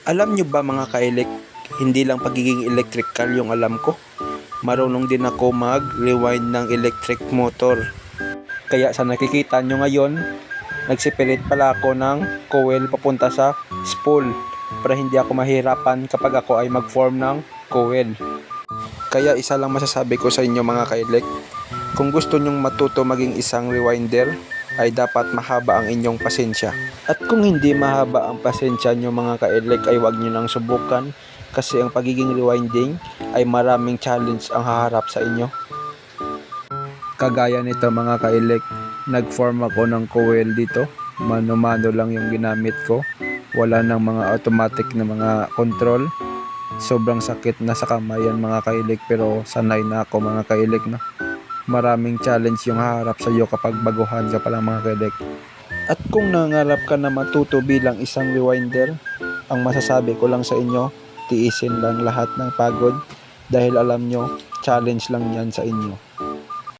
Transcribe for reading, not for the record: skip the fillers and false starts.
Alam nyo ba mga ka-elek, hindi lang pagiging electrical yung alam ko. Marunong din ako mag-rewind ng electric motor. Kaya sa nakikita nyo ngayon, nagsipilit pala ako ng coil papunta sa spool para hindi ako mahirapan kapag ako ay mag-form ng coil. Kaya isa lang masasabi ko sa inyo mga ka-elek, kung gusto nyong matuto maging isang rewinder, ay dapat mahaba ang inyong pasensya. At kung hindi mahaba ang pasensya nyo mga ka-elek, ay huwag nyo nang subukan kasi ang pagiging rewinding ay maraming challenge ang haharap sa inyo. Kagaya nito mga ka-elek, nag-form ako ng coil dito. Mano-mano lang yung ginamit ko. Wala nang mga automatic na mga control. Sobrang sakit na sa kamay yan mga ka-elek, pero sanay na ako mga ka-elek, no? Maraming challenge yung haharap sa iyo kapag baguhan ka pa lang mga ka-elek. At kung nangarap ka na matuto bilang isang rewinder, ang masasabi ko lang sa inyo, tiisin lang lahat ng pagod dahil alam nyo, challenge lang yan sa inyo.